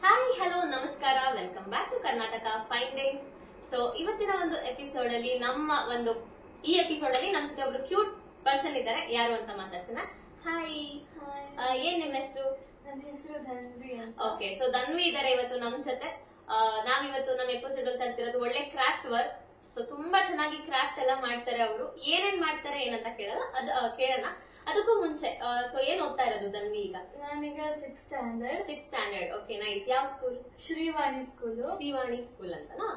Hi hello ನಮಸ್ಕಾರ, welcome back to Karnataka fine days. So ಇವತ್ತಿನ ಒಂದು ಎಪಿಸೋಡ್ ಅಲ್ಲಿ ಈ ಎಪಿಸೋಡ್ ಅಲ್ಲಿ ನಮ್ಮ ಜೊತೆ ಒಬ್ರು ಕ್ಯೂಟ್ ಪರ್ಸನ್ ಇದ್ದಾರೆ. ಯಾರು ಅಂತ ಮಾತಾಡ್ಸೋಣ. ಹಾಯ್, ಏನ್ ನಿಮ್ಮ ಹೆಸರು? ನನ್ನ ಹೆಸರು ಧನ್ವಿ ಅಂತ. ಓಕೆ, ಸೊ ಧನ್ವಿ ಇದಾರೆ ಇವತ್ತು ನಮ್ ಜೊತೆ. ನಾವಿವತ್ತು ನಮ್ಮ ಎಪಿಸೋಡ್ ಅಲ್ಲಿ ತರ್ತಿರೋದು ಒಳ್ಳೆ ಕ್ರಾಫ್ಟ್ ವರ್ಕ್. ಸೊ ತುಂಬಾ ಚೆನ್ನಾಗಿ ಕ್ರಾಫ್ಟ್ ಎಲ್ಲ ಮಾಡ್ತಾರೆ ಅವರು. ಏನೇನ್ ಮಾಡ್ತಾರೆ ಏನಂತ ಕೇಳೋಣ. ಅದಕ್ಕೂ ಮುಂಚೆ ಸೊ ಏನ್ ಓದ್ತಾ ಇರೋದು ಧನ್ವಿ ಈಗ? ನಾನೀಗ 6th ಸ್ಟ್ಯಾಂಡರ್ಡ್. Okay, nice. ಯಾವ school? Shrivani school. Shrivani school ಅಂತನಾ?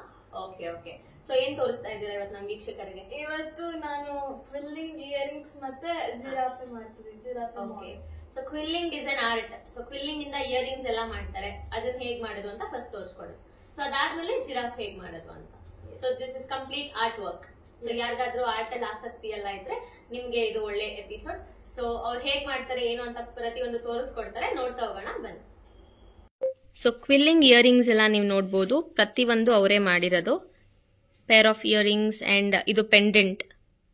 ಓಕೆ. ಸೊ ಏನ್ ತೋರಿಸ್ತಾ ಇದ್ದೀರಾ ಇವತ್ತು ನಮ್ಮ ವೀಕ್ಷಕರಿಗೆ? ಇವತ್ತು ನಾನು ಕ್ವಿಲ್ಲಿಂಗ್ ಇಯರಿಂಗ್ಸ್ ಮತ್ತೆ ಜಿರಾಫೆ ಮಾಡ್ತೀನಿ. Okay, so quilling is an art. So quilling ಇಂದ ಇಯರಿಂಗ್ಸ್ ಎಲ್ಲ ಮಾಡ್ತಾರೆ. ಅದನ್ನ ಹೇಗ್ ಮಾಡೋದು ಅಂತ ಫಸ್ಟ್ ತೋರಿಸ್ಕೊಡೋದು. ಸೊ ಅದಾದ್ಮೇಲೆ ಜಿರಾಫ್ ಹೇಗ್ ಮಾಡೋದು ಅಂತ. So this is complete art work. So ಯಾರಿಗಾದ್ರೂ ಆರ್ಟ್ ಅಲ್ಲಿ ಆಸಕ್ತಿ ಎಲ್ಲ ಇದ್ರೆ ನಿಮ್ಗೆ ಇದು ಒಳ್ಳೆ ಎಪಿಸೋಡ್. ಸೊ ಅವ್ರು ಹೇಗ್ ಮಾಡ್ತಾರೆ ಏನು ಅಂತ ಪ್ರತಿಯೊಂದು ತೋರಿಸ್ಕೊಡ್ತಾರೆ, ನೋಡ್ತಾ ಹೋಗೋಣ ಬನ್ನಿ. ಸೊ ಕ್ವಿಲ್ಲಿಂಗ್ ಇಯರಿಂಗ್ಸ್ ಎಲ್ಲ ನೀವು ನೋಡ್ಬೋದು, ಪ್ರತಿಯೊಂದು ಅವರೇ ಮಾಡಿರೋದು. ಪೇರ್ ಆಫ್ ಇಯರಿಂಗ್ಸ್ ಅಂಡ್ ಇದು ಪೆಂಡೆಂಟ್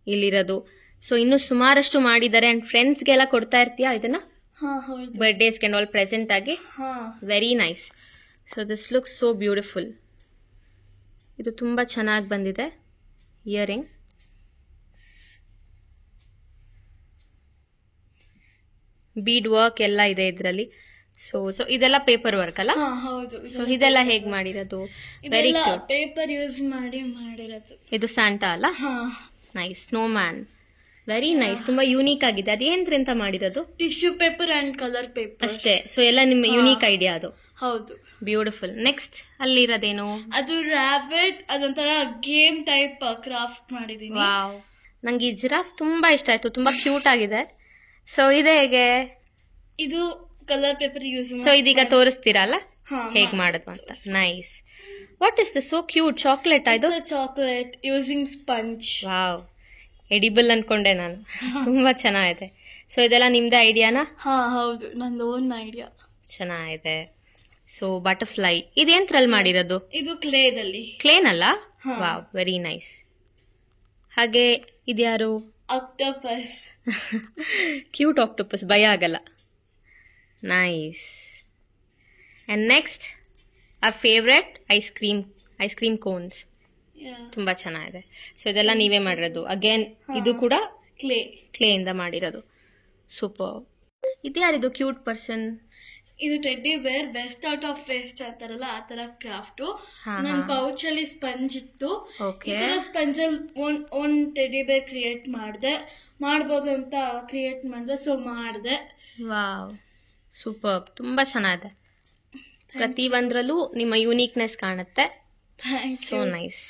ಇಲ್ಲಿರೋದು. ಸೊ ಇನ್ನು ಸುಮಾರಷ್ಟು ಮಾಡಿದ್ದಾರೆ. ಅಂಡ್ ಫ್ರೆಂಡ್ಸ್ಗೆಲ್ಲ ಕೊಡ್ತಾ ಇರ್ತೀಯಾ ಇದನ್ನ? ಬರ್ಡೇಸ್ಗೆ ಅಂಡ್ ಆಲ್ ಪ್ರೆಸೆಂಟ್ ಆಗಿ. Very nice. So this looks so beautiful. ಇದು ತುಂಬಾ ಚೆನ್ನಾಗಿ ಬಂದಿದೆ ಇಯರಿಂಗ್. ಬೀಡ್ ವರ್ಕ್ ಎಲ್ಲ ಇದೆ ಇದರಲ್ಲಿ. ಸೊ ಇದೆಲ್ಲ ಪೇಪರ್ ವರ್ಕ್ ಅಲ್ಲ? ಹೌದು. ಸೊ ಇದೆಲ್ಲ ಹೇಗ್ ಮಾಡಿರೋದು? Very cute. ಪೇಪರ್ ಯೂಸ್ ಮಾಡಿರೋದು. ಇದು ಸ್ಯಾಂಟಾ ಅಲ್ಲ? Nice. Snow man. Very nice. ತುಂಬಾ ಯೂನಿಕ್ ಆಗಿದೆ. ಅದೇನ್ರಿಂದ ಮಾಡಿರೋದು? Tissue paper and colour paper ಅಷ್ಟೇ. ಸೊ ಎಲ್ಲ ನಿಮ್ಮ ಯೂನಿಕ್ ಐಡಿಯಾ ಅದು. ಹೌದು. ಬ್ಯೂಟಿಫುಲ್. ನೆಕ್ಸ್ಟ್ ಅಲ್ಲಿರೋದೇನು? ಅದು ರ್ಯಾಬಿಟ್. ಅದೊಂಥರ ಗೇಮ್ ಟೈಪ್ ಕ್ರಾಫ್ಟ್ ಮಾಡಿದೀನಿ. ವಾವ್, ನಂಗೆ ಈ ಜಿರಾಫ್ ತುಂಬಾ ಇಷ್ಟ ಆಯ್ತು. ತುಂಬಾ ಕ್ಯೂಟ್ ಆಗಿದೆ. ಸೊ ಇದು ಹೇಗೆ? ಇದು ಕಲರ್ ಪೇಪರ್ ಯೂಸ್. ಸೊ ಇದೀಗ ತೋರಿಸ್ತೀರಲ್ಲ ಹೇಗ್ ಮಾಡೋದು ಅಂತ. Nice. What is this? So cute. Chocolate ಇದು? Chocolate using sponge. Wow, edible ಅನ್ಕೊಂಡೆ ನಾನು. ತುಂಬಾ ಚೆನ್ನಾಗಿದೆ. ಸೊ ಇದೆಲ್ಲ ನಿಮ್ದೇ ಐಡಿಯಾನಾ? ಹೌದು, ನಂದು ಓನ್ ಐಡಿಯಾ. ಚೆನ್ನಾಗಿದೆ. ಸೊ ಬಟರ್ಫ್ಲೈ ಇದೇಂತ್ರಲ್ಲಿ ಮಾಡಿರೋದು? ಇದು ಕ್ಲೇದಲ್ಲಿ. ಕ್ಲೇನಲ್ಲ? Wow, very nice. ಹಾಗೆ ಇದ್ಯಾರು? ಆಕ್ಟೋಪಸ್. ಕ್ಯೂಟ್ ಆಕ್ಟೋಪಸ್, ಭಯ ಆಗಲ್ಲ. ನೈಸ್. ಅಂಡ್ ನೆಕ್ಸ್ಟ್ ಆ ಫೇವ್ರೆಟ್ ಐಸ್ ಕ್ರೀಮ್ ಕೋನ್ಸ್. ತುಂಬಾ ಚೆನ್ನಾಗಿದೆ. ಸೊ ಇದೆಲ್ಲ ನೀವೇ ಮಾಡಿರೋದು? ಅಗೇನ್ ಇದು ಕೂಡ ಕ್ಲೇ ಇಂದ ಮಾಡಿರೋದು. ಸೂಪರ್. ಇದ್ಯಾರಿದು ಕ್ಯೂಟ್ ಪರ್ಸನ್? ಇದು teddy bear. Best out of waste ಅಂತಾರಲ್ಲ, ಆ ತರ ಕ್ರಾಫ್ಟ್. ನನ್ನ ಪೌಚ್ ಅಲ್ಲಿ ಸ್ಪಂಜ್ ಇತ್ತು. ಸ್ಪಂಜ್ ಅಲ್ಲಿ ಒಂದ್ ಟೆಡ್ಡಿ ಬೇರ್ ಕ್ರಿಯೇಟ್ ಮಾಡ್ಬೋದು ಅಂತ ಕ್ರಿಯೇಟ್ ಮಾಡಿದೆ. ಸೊ ಮಾಡಿದೆ. Wow, super. ತುಂಬಾ ಚೆನ್ನಾಗಿದೆ. ಪ್ರತಿ ಒಂದ್ರಲ್ಲೂ ನಿಮ್ಮ ಯೂನಿಕ್ನೆಸ್ ಕಾಣುತ್ತೆ. So nice.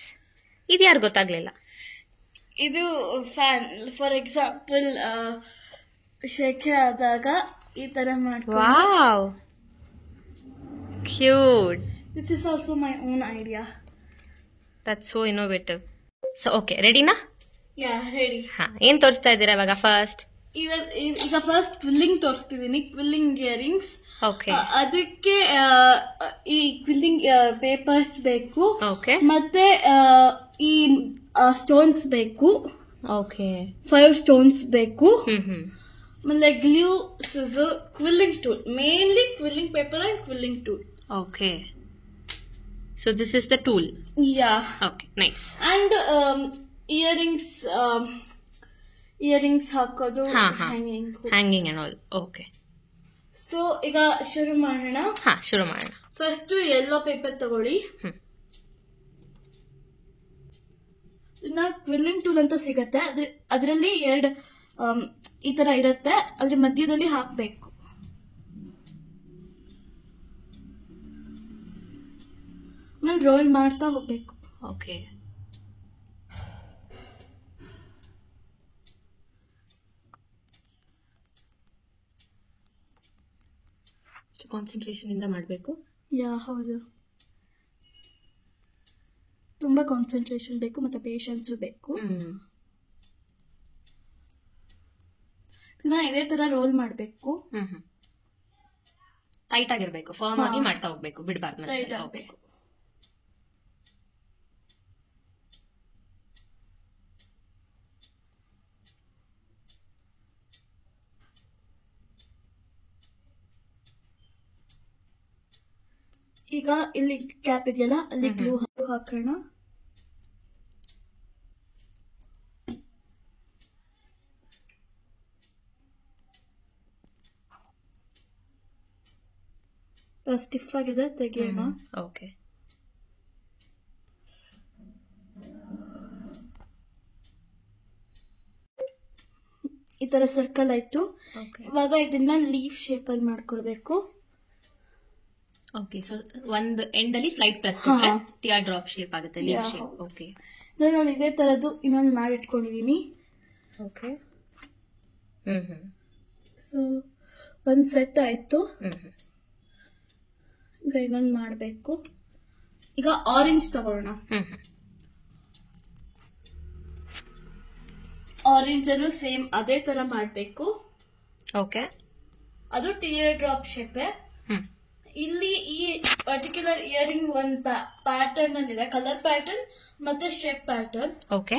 ಇದ್ಯಾರು ಗೊತ್ತಾಗ್ಲಿಲ್ಲ? ಇದು ಫ್ಯಾನ್. ಫಾರ್ ಎಕ್ಸಾಂಪಲ್ ಶೆಕೆ ಆದಾಗ ಈ ತರ ಮಾಡ್ಕೊಂಡು. Wow, cute. This is also my own idea. That's so innovative. So okay, ರೆಡಿನಾ? ರೆಡಿ. ಏನ್ ತೋರಿಸ್ತಾ ಇದ್ದೀರಾ ಇವಾಗ? ಈಗ ಫಸ್ಟ್ ಕ್ವಿಲ್ಲಿಂಗ್ ತೋರಿಸ್ತಿದ್ದೀನಿ. Quilling earrings. ಓಕೆ. ಅದಕ್ಕೆ ಈ ಕ್ವಿಲ್ಲಿಂಗ್ ಪೇಪರ್ಸ್ ಬೇಕು. ಓಕೆ. ಮತ್ತೆ ಈ ಸ್ಟೋನ್ಸ್ ಬೇಕು. ಓಕೆ. 5 ಸ್ಟೋನ್ಸ್ ಬೇಕು. ಆಮೇಲೆ glue, scissor, quilling tool. Mainly quilling paper and quilling tool. Okay. So this is the tool. Okay, nice. And earrings ಹಾಕೋದು. Hanging and all. Okay. So ಈಗ ಶುರು ಮಾಡೋಣ. ಶುರು ಮಾಡೋಣ. ಫಸ್ಟ್ ಯೆಲ್ಲೋ ಪೇಪರ್ ತಗೊಳ್ಳಿ. ಕ್ವಿಲ್ಲಿಂಗ್ ಟೂಲ್ ಅಂತ ಸಿಗತ್ತೆ. ಅದರಲ್ಲಿ 2 ಈ ತರ ಇರುತ್ತೆ. ಅದ್ರ ಮಧ್ಯದಲ್ಲಿ ಹಾಕ್ಬೇಕು. ಆಮೇಲೆ ರೋಲ್ ಮಾಡ್ತಾ ಹೋಗ್ಬೇಕು. ಓಕೆ. ಕಾನ್ಸಂಟ್ರೇಷನ್ ಇಂದ ಮಾಡಬೇಕು. ಹೌದು, ತುಂಬಾ ಕಾನ್ಸಂಟ್ರೇಷನ್ ಬೇಕು ಮತ್ತೆ ಪೇಷನ್ಸ್ ಬೇಕು. ಇದೇ ತರ ರೋಲ್ ಮಾಡಬೇಕು. ಟೈಟ್ ಆಗಿರ್ಬೇಕು. ಫರ್ಮ್ ಆಗಿ ಮಾಡ್ತಾ ಹೋಗ್ಬೇಕು, ಬಿಡಬಾರ್ದು. ಟೈಟ್ ಆಗಬೇಕು. ಈಗ ಇಲ್ಲಿ ಕ್ಯಾಪ್ ಇದೆಯಲ್ಲ ಅಲ್ಲಿ ಗ್ಲೂ ಹಾಕೋಣ. ಸ್ಟಿಫ್ ಆಗಿದೆ, ತೆಗಿಯೋಣ. ಓಕೆ, ಈ ತರ ಸರ್ಕಲ್ ಆಯ್ತು. ಇವಾಗ ಇದನ್ನ ಲೀಫ್ ಶೇಪ್ ಅಲ್ಲಿ ಮಾಡ್ಕೊಳ್ಬೇಕು. ಓಕೆ, ಸೊ ಒಂದು ಎಂಡ್ ಅಲ್ಲಿ ಸ್ಲೈಡ್ ಪ್ರೆಸ್ ಕೊಟ್ರೆ ಟಿಯರ್ ಡ್ರಾಪ್ ಶೇಪ್ ಆಗುತ್ತೆ, ಲೀಫ್ ಶೇಪ್. ಓಕೆ, ನಾನು ಇದೇ ತರದ್ದು ಇನ್ನೊಂದು ಮಾಡಿಟ್ಕೊಂಡಿದೀನಿ. ಓಕೆ, ಸೊ ಒಂದ್ ಸೆಟ್ ಆಯ್ತು. ಈಗ ಇದೊಂದು ಮಾಡಬೇಕು. ಈಗ ಆರೆಂಜ್ ತಗೊಳ್ಳೋಣ. ಆರೆಂಜ್ ಅನ್ನು ಸೇಮ್ ಅದೇ ತರ ಮಾಡಬೇಕು. ಓಕೆ, ಅದು ಟಿಯರ್ ಡ್ರಾಪ್ ಶೇಪ್. ಇಲ್ಲಿ ಈ ಪರ್ಟಿಕ್ಯುಲರ್ ಇಯರಿಂಗ್ ಒಂದು ಪ್ಯಾಟರ್ನ್ ಅಲ್ಲಿ ಇದೆ, ಕಲರ್ ಪ್ಯಾಟರ್ನ್ ಮತ್ತೆ shape pattern. Okay,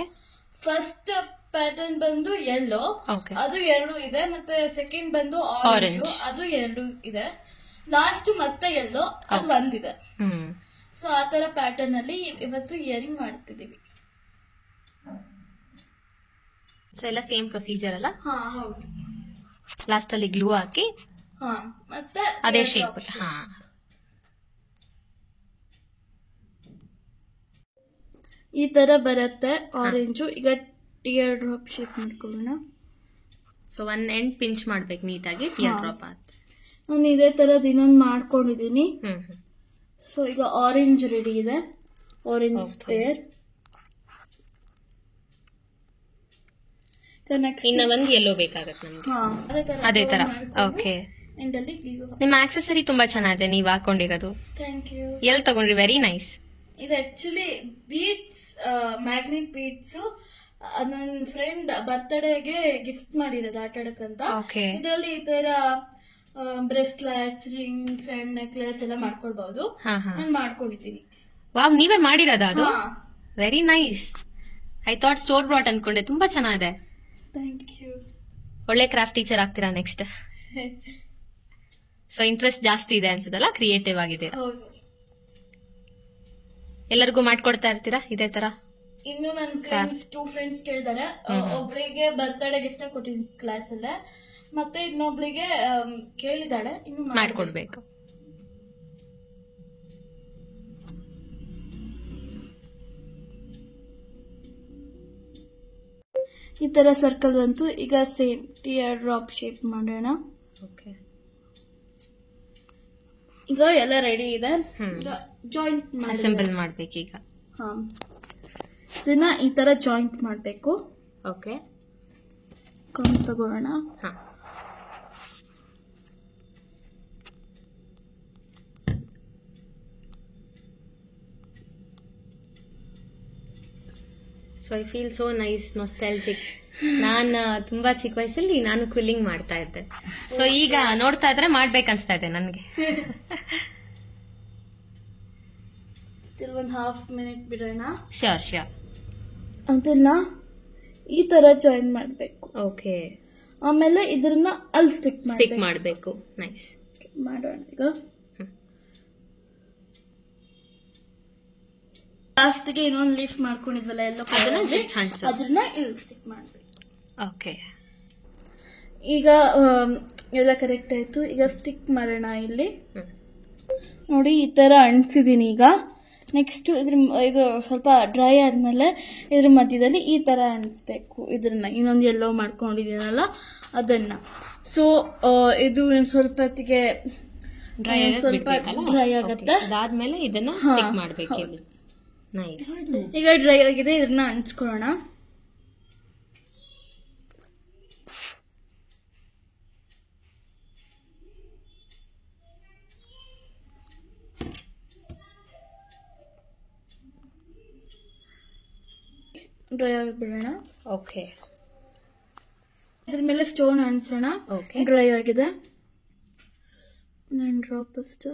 first pattern ಬಂದು ಯೆಲ್ಲೋ, ಅದು 2 ಇದೆ. ಮತ್ತೆ ಸೆಕೆಂಡ್ ಬಂದು ಆರೆಂಜ್, ಅದು 2 ಇದೆ. ಲಾಸ್ಟ್ ಮತ್ತೆ ಯೆಲ್ಲೋ, ಅದು 1 ಇದೆ. ಸೊ ಆ ತರ ಪ್ಯಾಟರ್ನ್ ಅಲ್ಲಿ ಇವತ್ತು ಇಯರಿಂಗ್ ಮಾಡ್ತಿದೀವಿ. ಸೊ ಎಲ್ಲ ಸೇಮ್ ಪ್ರೊಸೀಜರ್ ಅಲ್ಲ? ಹಾ, ಹೌದು. ಲಾಸ್ಟ್ ಅಲ್ಲಿ ಗ್ಲೂ ಹಾಕಿ ಮತ್ತೆ ಅದೇ ಶೇಪ್. ಈ ತರ ಬರುತ್ತೆ ಆರೆಂಜು. ಈಗ ಟಿಯರ್ ಡ್ರಾಪ್ ಶೇಪ್ ಮಾಡ್ಕೊಳ್ಳೋಣ. ಸೊ ಒಂದ್ ಎಂಡ್ ಪಿಂಚ್ ಮಾಡ್ಬೇಕು ನೀಟಾಗಿ, ಟಿಯರ್ ಡ್ರಾಪ್ ಆಯ್ತು. ನಾನು ಇದೇ ತರದ್ ಇನ್ನೊಂದು ಮಾಡ್ಕೊಂಡಿದೀನಿ. ಸೊ ಈಗ ಆರೆಂಜ್ ರೆಡಿ ಇದೆ, ಆರೆಂಜ್ ಸ್ಕ್ವೇರ್. ಇನ್ನ ಒಂದು ಯೆಲ್ಲೋ ಬೇಕಾಗತ್ತೆ ನಮ್ಗೆ, ಅದೇ ತರ. ಓಕೆ, ನಿಮ್ಮ ಆಕ್ಸೆಸರಿ ತುಂಬಾ ಚೆನ್ನಾಗಿದೆ ನೀವು ಹಾಕೊಂಡಿರೋದು. Thank you. ಎಲ್ಲಿ ತಗೊಂಡ್ರಿ? Very nice. ಇದು ಆಕ್ಚುಲಿ ಬೀಡ್ಸ್, ಮ್ಯಾಗ್ನೆಟ್ ಬೀಡ್ಸ್. ನನ್ನ ಫ್ರೆಂಡ್ ಬರ್ತ್ಡೇಗೆ ಗಿಫ್ಟ್ ಮಾಡಿರೋದು ಆಟ ಆಡಕ್ಕಂತ. ಇದರಲ್ಲಿ ಈ ತರ ಬ್ರೆಸ್ಲೆಟ್ಸ್, ರಿಂಗ್ಸ್ ಅಂಡ್ ನೆಕ್ಲೆಸ್ ಎಲ್ಲ ಮಾಡ್ಕೊಳ್ಬಹುದು. ನಾನು ಮಾಡ್ಕೊಂಡಿದ್ದೀನಿ. ವಾವ್, ನೀವೇ ಮಾಡಿರೋದಾ ಅದು? Very nice. I thought store bought ಅನ್ಕೊಂಡೆ. ತುಂಬಾ ಚೆನ್ನಾಗಿದೆ. Thank you. ಒಳ್ಳೆ ಕ್ರಾಫ್ಟ್ ಟೀಚರ್ ಆಗ್ತೀರಾ ನೆಕ್ಸ್ಟ್. ಸೊ ಇಂಟ್ರೆಸ್ಟ್ ಜಾಸ್ತಿ ಇದೆ ಅನ್ಸುತ್ತಲ್ಲ, ಕ್ರಿಯೇಟಿವ್ ಆಗಿದೆ. ಎಲ್ಲರಿಗೂ ಮಾಡ್ಕೊಡ್ತಾ ಇರ್ತೀರಾ ಇದೇ ತರ? ಇನ್ನು ನನ್ನ ಫ್ರೆಂಡ್ಸ್ 2 ಫ್ರೆಂಡ್ಸ್ ಕೇಳಿದಾರೆ. ಒಬ್ಳಿಗೆ ಬರ್ತ್ಡೇ ಗಿಫ್ಟ್ ಕೊಟ್ಟಿದ್ದೀನಿ ಕ್ಲಾಸ್ ಅಲ್ಲೇ, ಮತ್ತೆ ಇನ್ನೊಬ್ಳಿಗೆ ಕೇಳಿದಾಳೆ, ಇನ್ನು ಮಾಡ್ಕೊಡ್ಬೇಕು. ಈ ತರ ಸರ್ಕಲ್ ಬಂತು. ಈಗ ಸೇಮ್ ಟಿಯರ್ ಡ್ರಾಪ್ ಶೇಪ್ ಮಾಡೋಣ. ಓಕೆ, ಈಗ ಎಲ್ಲ ರೆಡಿ ಇದೆ. ಜಾಯಿಂಟ್ ಅಸೆಂಬಲ್ ಮಾಡ್ಬೇಕು ಈಗ. ಇದನ್ನ ಈ ತರ ಜಾಯಿಂಟ್ ಮಾಡಬೇಕು. ಓಕೆ, ಕೌಂಟ್ ತಗೊಳ್ಳೋಣ. So I feel so nice, nostalgic. ನಾನು ತುಂಬಾ ಚಿಕ್ಕ ವಯಸ್ಸಲ್ಲಿ ನಾನು ಕ್ವಿಲ್ಲಿಂಗ್ ಮಾಡ್ತಾ ಇದ್ದೆ. ಸೊ ಈಗ ನೋಡ್ತಾ ಇದ್ರೆ ಮಾಡ್ಬೇಕನ್ಸ್ತಾ ಇದೆ ನನಗೆ. ಸ್ಟಿಲ್ 1/2 minute ಬಿಡೋಣ. ಶ್ಯೂರ್. ಅದನ್ನ ಈ ತರ ಜಾಯಿನ್ ಮಾಡಬೇಕು. ಓಕೆ, ಆಮೇಲೆ ಇದನ್ನ ಅಲ್ಲಿ ಸ್ಟಿಕ್ ಮಾಡಬೇಕು. ನೈಸ್. ಮಾಡೋಣ. ಈಗ ಲಾಸ್ಟ್ಗೆ ಇನ್ನೊಂದು ಲೀಫ್ ಮಾಡ್ಕೊಂಡಿದ್ವಲ್ಲ ಎಲ್ಲೋ, ಅದನ್ನ ಇಲ್ಲಿ ಸ್ಟಿಕ್ ಮಾಡಬೇಕು. ಓಕೆ, ಈಗ ಎಲ್ಲ ಕರೆಕ್ಟ್ ಆಯ್ತು. ಈಗ ಸ್ಟಿಕ್ ಮಾಡೋಣ. ಇಲ್ಲಿ ನೋಡಿ ಈ ತರ ಅಂಟಿಸಿದೀನಿ. ಈಗ ನೆಕ್ಸ್ಟ್ ಇದು ಸ್ವಲ್ಪ ಡ್ರೈ ಆದ್ಮೇಲೆ ಇದ್ರ ಮಧ್ಯದಲ್ಲಿ ಈ ತರ ಅಂಟಿಸ್ಬೇಕು. ಇದನ್ನ ಇನ್ನೊಂದು ಎಲ್ಲೋ ಮಾಡ್ಕೊಂಡಿದ್ದೀನಲ್ಲ ಅದನ್ನ. ಸೊ ಇದು ಸ್ವಲ್ಪ ಹೊತ್ತಿಗೆ ಸ್ವಲ್ಪ ಡ್ರೈ ಆಗುತ್ತೆ. ಅದಾದ್ಮೇಲೆ ಇದನ್ನ ಸ್ಟಿಕ್ ಮಾಡಬೇಕು. ನೈಸ್. ಈಗ ಡ್ರೈ ಆಗಿದೆ, ಇದನ್ನ ಅಂಟಿಸ್ಕೊಳ್ಳೋಣ. ಡ್ರೈ ಆಗಿಬಿಡೋಣ. ಓಕೆ, ಇದ್ರ ಮೇಲೆ ಸ್ಟೋನ್ ಅಂಟಿಸೋಣ. ಓಕೆ, ಡ್ರೈ ಆಗಿದೆ. ಡ್ರಾಪ್ ಅಷ್ಟು.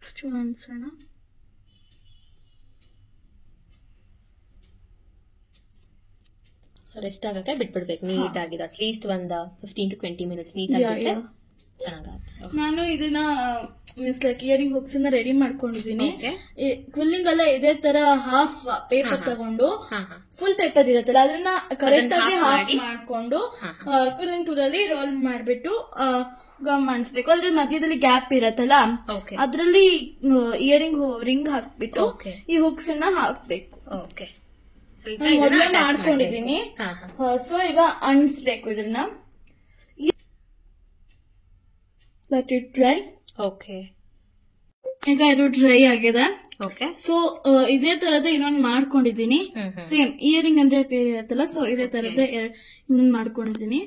ಸ್ಟೋನ್ ಅಂಟಿಸೋಣ. ಸೊ ರೆಸ್ಟ್ ಆಗಕ್ಕೆ ಬಿಟ್ಬಿಡ್ಬೇಕು ನೀಟ್ ಆಗಿದೆ ಅಟ್ಲೀಸ್ಟ್ ಒಂದು 15 to 20 minutes ನೀಟಾಗಿ ಚೆನ್ನಾಗಾಗುತ್ತೆ. ನಾನು ಇದನ್ನ means like earring hooks ready ಮಾಡ್ಕೊಂಡಿದೀನಿ. ಕ್ವಿಲ್ಲಿಂಗ್ ಎಲ್ಲ ಇದೇ ತರ ಹಾಫ್ ಪೇಪರ್ ತಗೊಂಡು ಫುಲ್ ಪೇಪರ್ ಇರುತ್ತಲ್ಲ ಅದನ್ನ ಕರೆಕ್ಟ್ ಆಗಿ ಹಾಫ್ ಮಾಡ್ಕೊಂಡು ಕ್ವಿಲ್ಲಿಂಗ್ ಟೂಲ್ ಅಲ್ಲಿ ರೋಲ್ ಮಾಡ್ಬಿಟ್ಟು ಗಮ್ ಮಾಡಿಸ್ಬೇಕು. ಅದ್ರ ಮಧ್ಯದಲ್ಲಿ ಗ್ಯಾಪ್ ಇರತ್ತಲ್ಲ ಅದ್ರಲ್ಲಿ ಇಯರಿಂಗ್ ರಿಂಗ್ ಹಾಕ್ಬಿಟ್ಟು ಈ ಹುಕ್ಸ್ ಹಾಕ್ಬೇಕು. ಮೊದಲೇ ಮಾಡ್ಕೊಂಡಿದೀನಿ. ಸೊ ಈಗ ಅಣಿಸ್ಬೇಕು ಇದನ್ನ. Let it dry. Okay. ಈಗ ಇದು ಡ್ರೈ ಆಗಿದೆ. ಸೊ ಇದೇ ತರದ ಇನ್ನೊಂದು ಮಾಡ್ಕೊಂಡಿದೀನಿ. ಸೇಮ್ ಇಯರಿಂಗ್ ಅಂದ್ರೆ ಬೇರೆ ಇರತ್ತಲ್ಲ, ಸೊ ಇದೇ ತರದ ಇನ್ನೊಂದು ಮಾಡ್ಕೊಂಡಿದೀನಿ.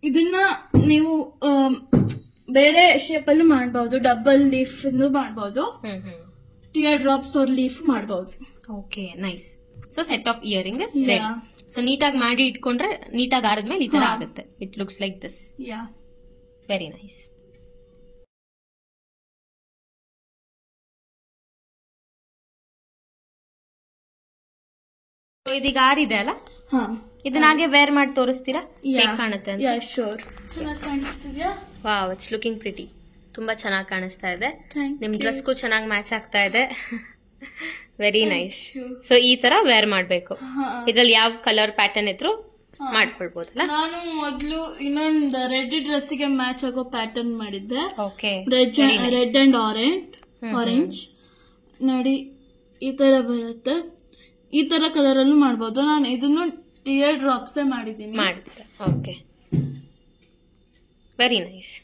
ಇದನ್ನ ನೀವು ಬೇರೆ ಶೇಪ್ ಅಲ್ಲೂ ಮಾಡಬಹುದು, ಡಬಲ್ ಲೀಫ್ ಮಾಡಬಹುದು, ಟಿಯರ್ ಡ್ರಾಪ್ಸ್ ಆರ್ ಲೀಫ್ ಮಾಡಬಹುದು. Okay, nice. So set of earring is ready. So ನೀಟಾಗಿ ಮಾಡಿ ಇಟ್ಕೊಂಡ್ರೆ ನೀಟಾಗಿ ಆರಿದ್ಮೇಲೆ ಈ ತರ ಆಗುತ್ತೆ. It looks like this. Very nice. ಇದೀಗ ಆರಿದೆ ಅಲ್ಲ, ಇದನ್ನ ಹಾಗೆ ವೇರ್ ಮಾಡಿ ತೋರಿಸ್ತೀರಾ ಹೇಗೆ ಕಾಣುತ್ತೆ ಅಂತ? ಶೋರ್. ಚೆನ್ನಾಗಿ ಕಾಣಿಸ್ತಿದ್ಯಾ? Wow, it's looking pretty. ತುಂಬಾ ಚೆನ್ನಾಗಿ ಕಾಣಿಸ್ತಾ ಇದೆ. ನಿಮ್ ಡ್ರೆಸ್ಗೂ ಚೆನ್ನಾಗಿ ಮ್ಯಾಚ್ ಆಗ್ತಾ ಇದೆ. Very nice. ಸೊ ಈ ತರ ವೇರ್ ಮಾಡ್ಬೇಕು. ಇದ್ರಲ್ಲಿ ಯಾವ ಕಲರ್ ಪ್ಯಾಟರ್ನ್ ಇದ್ರು ಮಾಡ್ಕೊಳ್ಬಹುದಲ್ಲ. ನಾನು ಮೊದ್ಲು ಇನ್ನೊಂದು ರೆಡ್ ಡ್ರೆಸ್ ಗೆ ಮ್ಯಾಚ್ ಆಗೋ ಪ್ಯಾಟರ್ನ್ ಮಾಡಿದ್ದೆ. ರೆಡ್ ಅಂಡ್ ಆರೆಂಜ್ ನೋಡಿ ಈ ತರ ಬರುತ್ತೆ. ಈ ತರ ಕಲರ್ ಅಲ್ಲೂ ಮಾಡಬಹುದು. ನಾನು ಇದನ್ನು ಟಿಯರ್ ಡ್ರಾಪ್ಸ್ ಮಾಡಿದ್ದೀನಿ. Okay, very nice.